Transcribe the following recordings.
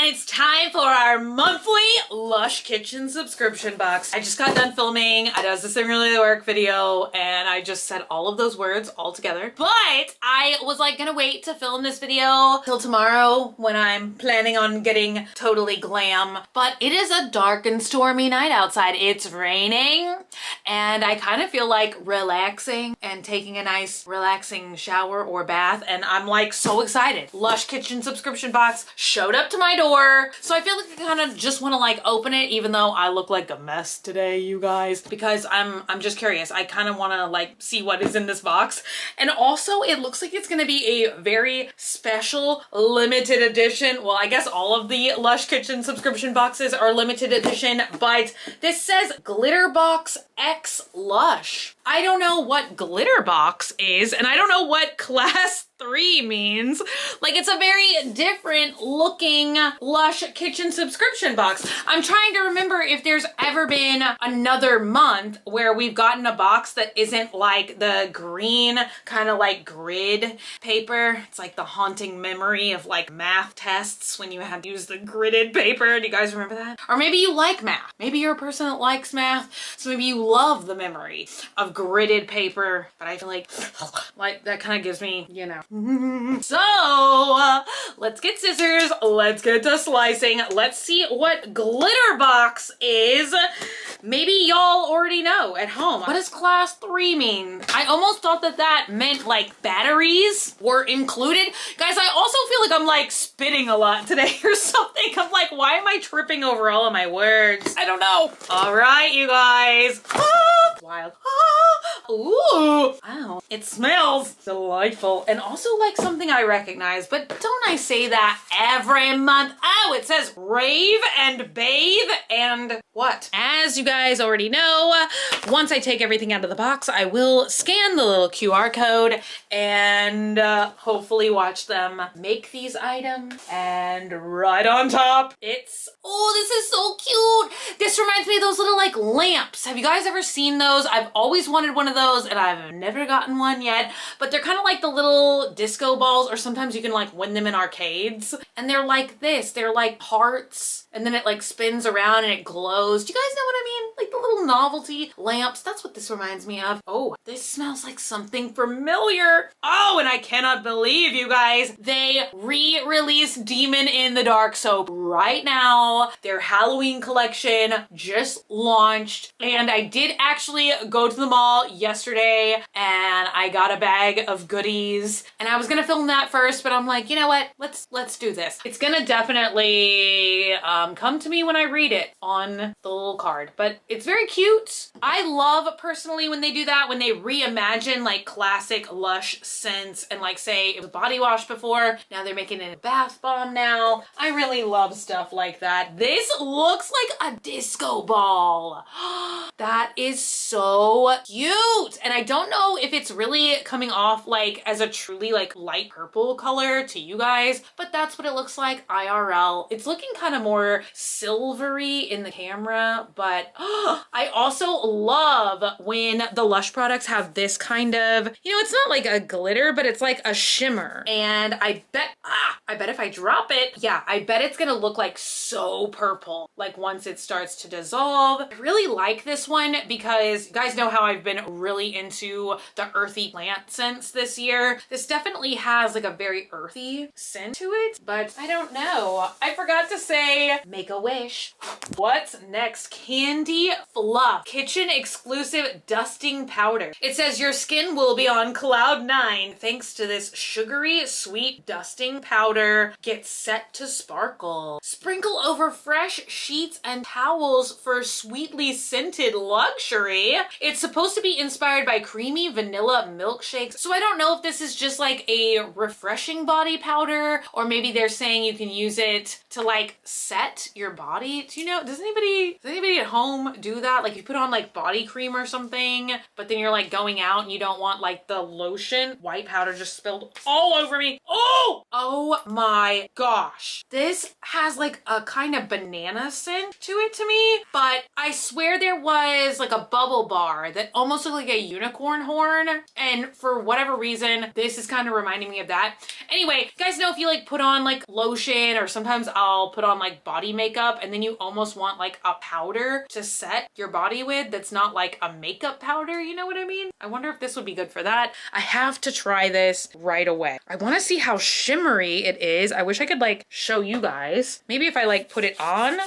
and it's time for our monthly Lush kitchen subscription box. I just got done filming. I was this really work video and I just said all of those words all together. But I was like gonna wait to film this video till tomorrow when I'm planning on getting totally glam. But it is a dark and stormy night outside. It's raining and I kind of feel like relaxing and taking a nice relaxing shower or bath, and I'm like so excited. Lush kitchen subscription box showed up to my door, so I feel like I kind of just want to like open it, even though I look like a mess today, you guys, because I'm just curious. I kind of want to like see what is in this box. And also it looks like it's going to be a very special limited edition. Well, I guess all of the Lush kitchen subscription boxes are limited edition, but this says Glitter Box X Lush. I don't know what glitter box is, and I don't know what class 3 means. Like, it's a very different looking Lush kitchen subscription box. I'm trying to remember if there's ever been another month where we've gotten a box that isn't like the green kind of like grid paper. It's like the haunting memory of like math tests when you had to use the gridded paper. Do you guys remember that? Or maybe you like math. Maybe you're a person that likes math, so maybe you love the memory of gridded paper, but I feel like that kind of gives me, you know. So let's get scissors, let's get to slicing, let's see what glitter box is. Maybe y'all already know at home. What does class 3 mean? I almost thought that that meant like batteries were included. Guys, I also feel like I'm like spitting a lot today or something. I'm like, why am I tripping over all of my words? I don't know. All right, you guys. Wild. Ooh, wow, it smells delightful, and also like something I recognize, but don't I say that every month? Oh, it says Rave and Bathe and what? As you guys already know, once I take everything out of the box, I will scan the little QR code and hopefully watch them make these items. And right on top, it's, oh, this is so cute. This reminds me of those little like lamps. Have you guys ever seen those? I've always wanted one of those and I've never gotten one yet, but they're kind of like the little disco balls, or sometimes you can like win them in arcades, and they're like this. They're like hearts, and then it like spins around and it glows. Do you guys know what I mean? Like the little novelty lamps. That's what this reminds me of. Oh, this smells like something familiar. Oh, and I cannot believe, you guys, they re-released Demon in the Dark soap right now. Their Halloween collection just launched, and I did actually go to the mall yesterday and I got a bag of goodies, and I was gonna film that first, but I'm like, you know what? Let's do this. It's gonna definitely come to me when I read it on the little card, but it's very cute. I love personally when they do that, when they reimagine like classic Lush scents, and like say it was body wash before, now they're making it a bath bomb now. I really love stuff like that. This looks like a disco ball. That is so cute. And I don't know if it's really coming off like as a truly like light purple color to you guys, but that's what it looks like IRL. It's looking kind of more silvery in the camera, but I also love when the Lush products have this kind of, you know, it's not like a glitter, but it's like a shimmer. And I bet if I drop it, yeah, I bet it's gonna look like so purple, like once it starts to dissolve. I really like this one because you guys know how I've been really into the earthy plant scents this year. This definitely has like a very earthy scent to it, but I don't know. I forgot to say, make a wish. What's next? Candy Fluff kitchen exclusive dusting powder. It says your skin will be on cloud 9 thanks to this sugary sweet dusting powder. Get set to sparkle. Sprinkle over fresh sheets and towels for sweetly scented luxury. It's supposed to be inspired by creamy vanilla milkshakes, so I don't know if this is just like a refreshing body powder, or maybe they're saying you can use it to like set your body. Do you know, does anybody at home do that? Like you put on like body cream or something, but then you're like going out and you don't want like the lotion. White powder just spilled all over me. Oh my gosh. This has like a kind of banana scent to it to me, but I swear there was like a bubble bubble bar that almost looked like a unicorn horn. And for whatever reason, this is kind of reminding me of that. Anyway, you guys know if you like put on like lotion, or sometimes I'll put on like body makeup, and then you almost want like a powder to set your body with that's not like a makeup powder, you know what I mean? I wonder if this would be good for that. I have to try this right away. I want to see how shimmery it is. I wish I could like show you guys. Maybe if I like put it on.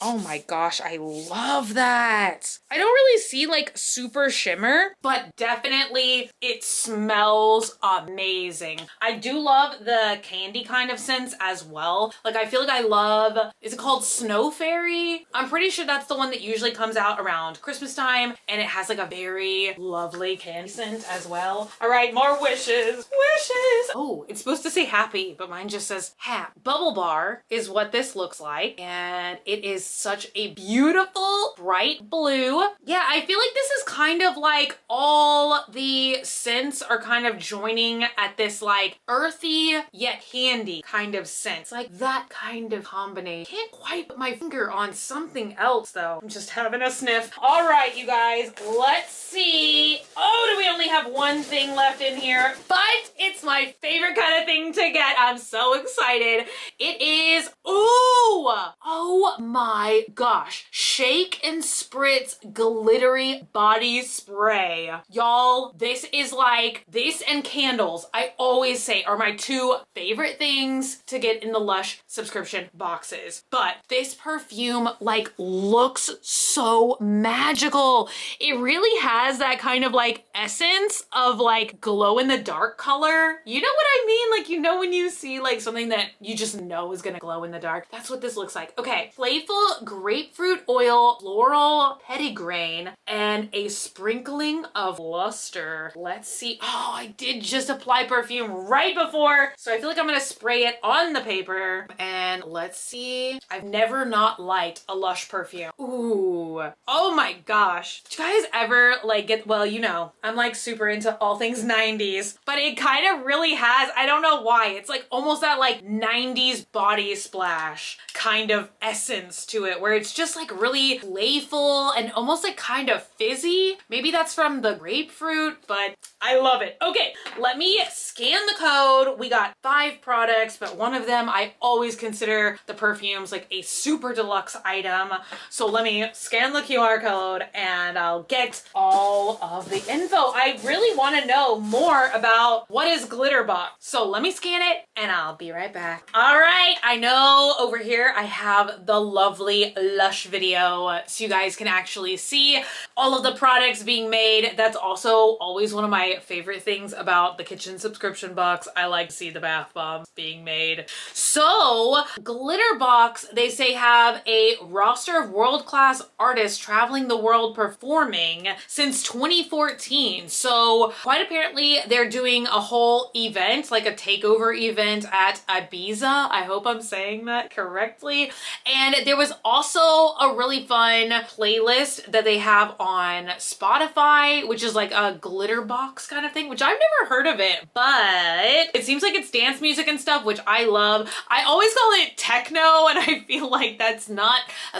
Oh my gosh, I love that. I don't really see like super shimmer, but definitely it smells amazing. I do love the candy kind of scents as well. Like I feel like I love, is it called Snow Fairy? I'm pretty sure that's the one that usually comes out around Christmas time, and it has like a very lovely candy scent as well. All right, more wishes. Wishes. Oh, it's supposed to say happy, but mine just says hap. Bubble bar is what this looks like, and it is such a beautiful bright blue. Yeah, I feel like this is kind of like all the scents are kind of joining at this like earthy yet handy kind of scent. It's like that kind of combination. Can't quite put my finger on something else though. I'm just having a sniff. All right, you guys, let's see. Oh, do we only have one thing left in here? But it's my favorite kind of thing to get. I'm so excited. It is, ooh, oh my gosh, Shake and Spritz glittery body spray. Y'all, this is like, this and candles, I always say are my two favorite things to get in the Lush subscription boxes. But this perfume like looks so magical. It really has that kind of like essence of like glow in the dark color. You know what I mean? Like, you know, when you see like something that you just know is gonna glow in the dark. That's what this looks like. Okay, playful grapefruit oil, floral petitgrain, and a sprinkling of luster. Let's see. Oh, I did just apply perfume right before, so I feel like I'm gonna spray it on the paper. And let's see. I've never not liked a Lush perfume. Ooh. Oh my gosh. Did you guys ever like get, well, you know, I'm like super into all things 90s, but it kind of really has, I don't know why, it's like almost that like 90s body splash kind of essence to it, where it's just like really playful and almost like kind of fizzy. Maybe that's from the grapefruit, but I love it. Okay, let me scan the code. We got 5 products, but one of them I always consider the perfumes like a super deluxe item. So let me scan the QR code and I'll get all of the info. I really want to know more about what is Glitterbox. So let me scan it and I'll be right back. All right, I know over here I have the lovely Lush video so you guys can actually see all of the products being made. That's also always one of my favorite things about the kitchen subscription box. I like to see the bath bombs being made. So Glitterbox, they say, have a roster of world-class artists traveling the world performing since 2014. So quite apparently they're doing a whole event, like a takeover event at Ibiza. I hope I'm saying that correctly. And there was also a really fun playlist that they have on Spotify, which is like a Glitterbox kind of thing, which I've never heard of it, but it seems like it's dance music and stuff, which I love. I always call it techno, and I feel like that's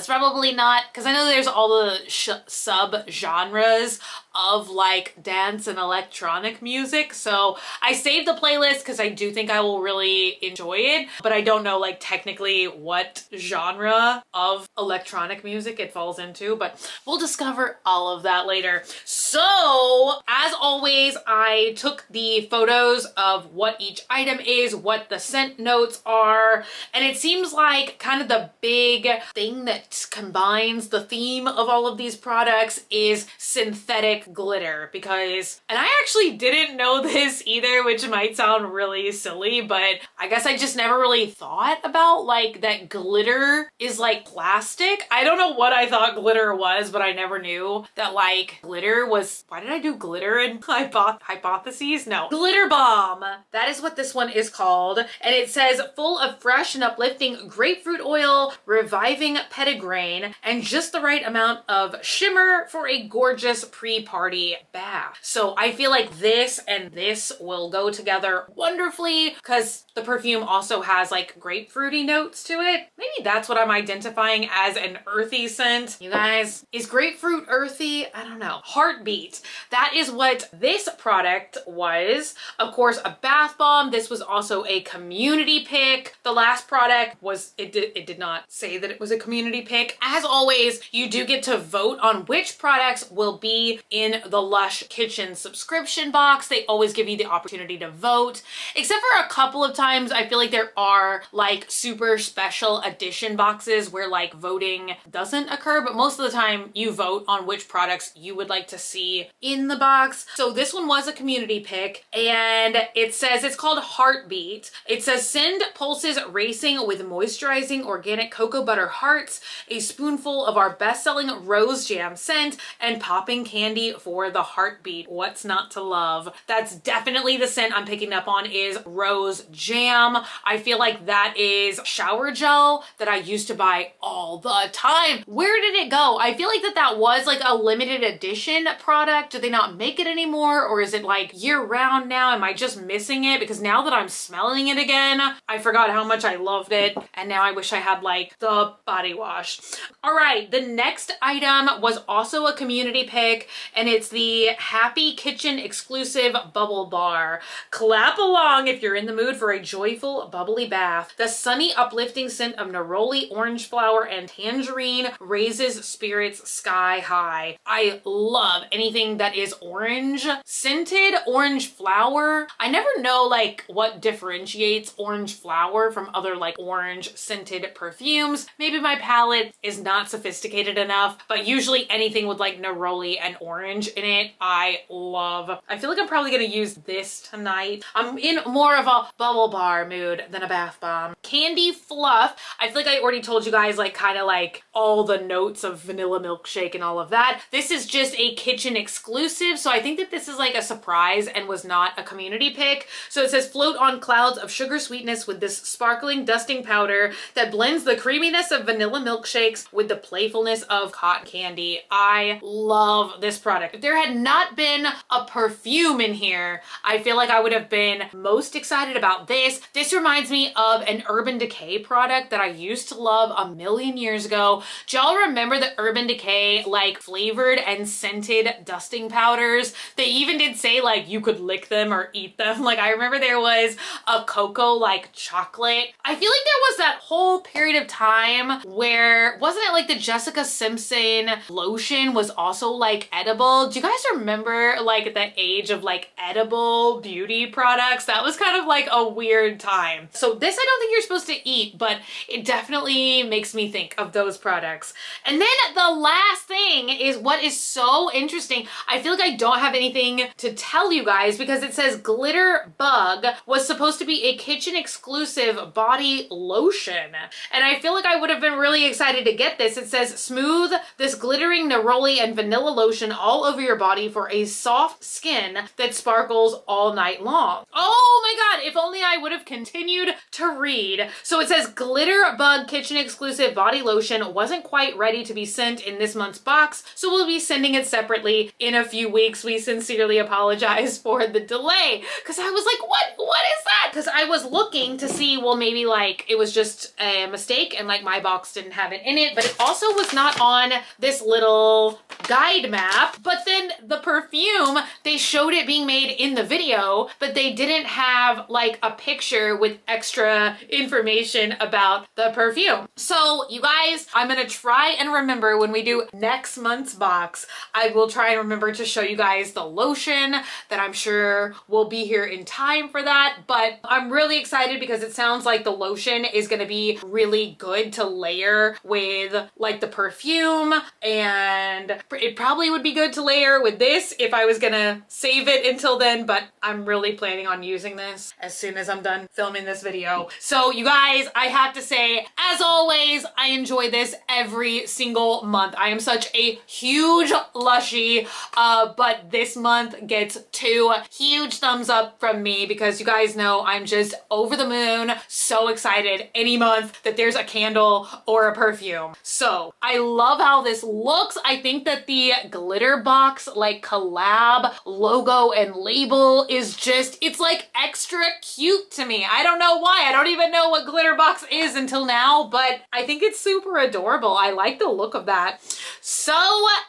probably not, because I know there's all the sub genres of like dance and electronic music. So I saved the playlist because I do think I will really enjoy it, but I don't know like technically what genre of electronic music it falls into, but we'll discover all of that later. So as always, I took the photos of what each item is, what the scent notes are, and it seems like kind of the big thing that combines the theme of all of these products is synthetic glitter, because, and I actually didn't know this either, which might sound really silly, but I guess I just never really thought about like that glitter is like plastic. I don't know what I thought glitter was, but I never knew that like glitter was, why did I do glitter in hypotheses? No. Glitter Bomb. That is what this one is called. And it says full of fresh and uplifting grapefruit oil, reviving petitgrain, and just the right amount of shimmer for a gorgeous pre-party party bath. So I feel like this and this will go together wonderfully because the perfume also has like grapefruity notes to it. Maybe that's what I'm identifying as an earthy scent. You guys, is grapefruit earthy? I don't know. Heartbeat. That is what this product was. Of course, a bath bomb. This was also a community pick. The last product was, it did not say that it was a community pick. As always, you do get to vote on which products will be in the Lush Kitchen subscription box. They always give you the opportunity to vote, except for a couple of times I feel like there are like super special edition boxes where like voting doesn't occur, but most of the time you vote on which products you would like to see in the box. So this one was a community pick, and it says it's called Heartbeat. It says send pulses racing with moisturizing organic cocoa butter hearts, a spoonful of our best-selling rose jam scent, and popping candy for the heartbeat. What's not to love? That's definitely the scent I'm picking up on, is rose jam. I feel like that is shower gel that I used to buy all the time. Where did it go? I feel like that was like a limited edition product. Do they not make it anymore, or is it like year round now? Am I just missing it? Because now that I'm smelling it again, I forgot how much I loved it, and now I wish I had like the body wash. All right, the next item was also a community pick, and it's the Happy Kitchen exclusive bubble bar. Clap along if you're in the mood for a joyful bubbly bath. The sunny uplifting scent of neroli, orange flower, and tangerine raises spirits sky high. I love anything that is orange scented. Orange flower, I never know like what differentiates orange flower from other like orange scented perfumes. Maybe my palette is not sophisticated enough, but usually anything with like neroli and orange in it, I love. I feel like I'm probably gonna use this tonight. I'm in more of a bubble bar mood than a bath bomb. Candy fluff. I feel like I already told you guys like kind of like all the notes of vanilla milkshake and all of that. This is just a kitchen exclusive, so I think that this is like a surprise and was not a community pick. So it says float on clouds of sugar sweetness with this sparkling dusting powder that blends the creaminess of vanilla milkshakes with the playfulness of cotton candy. I love this product. If there had not been a perfume in here, I feel like I would have been most excited about this. This reminds me of an Urban Decay product that I used to love a million years ago. Do y'all remember the Urban Decay like flavored and scented dusting powders? They even did say like you could lick them or eat them. Like I remember there was a cocoa like chocolate. I feel like there was that whole period of time where, wasn't it like the Jessica Simpson lotion was also like edible? Do you guys remember like the age of like edible beauty products? That was kind of like a weird time. So this I don't think you're supposed to eat, but it definitely makes me think of those products. And then the last thing is what is so interesting. I feel like I don't have anything to tell you guys because it says Glitter Bug was supposed to be a kitchen exclusive body lotion. And I feel like I would have been really excited to get this. It says smooth this glittering neroli and vanilla lotion all over your body for a soft skin that sparkles all night long. Oh my God, if only I would have continued to read. So it says Glitter Bug kitchen exclusive body lotion wasn't quite ready to be sent in this month's box, so we'll be sending it separately in a few weeks. We sincerely apologize for the delay. Cause I was like, what is that? Cause I was looking to see, well, maybe like it was just a mistake and like my box didn't have it in it, but it also was not on this little guide map. But then the perfume, they showed it being made in the video, but they didn't have like a picture with extra information about the perfume. So you guys, I'm gonna try and remember when we do next month's box, I will try and remember to show you guys the lotion that I'm sure will be here in time for that. But I'm really excited because it sounds like the lotion is gonna be really good to layer with like the perfume, and it probably would be good to layer with this if I was gonna save it until then, but I'm really planning on using this as soon as I'm done filming this video. So you guys, I have to say, as always, I enjoy this every single month. I am such a huge Lushie, but this month gets 2 huge thumbs up from me because you guys know I'm just over the moon, so excited any month that there's a candle or a perfume. So I love how this looks. I think that the glitter box like collab logo and label is just, it's like extra cute to me. I don't know why. I don't even know what glitter box is until now, but I think it's super adorable. I like the look of that. So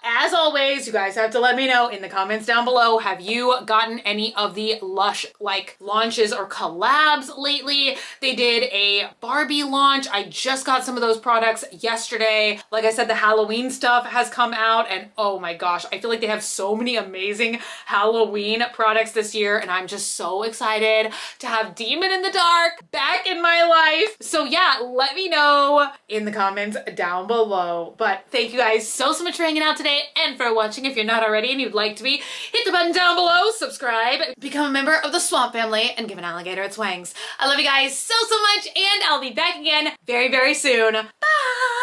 as always, you guys have to let me know in the comments down below, have you gotten any of the Lush like launches or collabs lately? They did a Barbie launch. I just got some of those products yesterday. Like I said, the Halloween stuff has come out and oh my gosh, I feel like they have so many amazing Halloween products this year and I'm just so excited to have Demon in the Dark back in my life. So yeah, let me know in the comments down below. But thank you guys so much for hanging out today and for watching. If you're not already and you'd like to be, hit the button down below, subscribe, become a member of the Swamp family, and give an alligator its wings. I love you guys so much and I'll be back again very, very soon. Bye!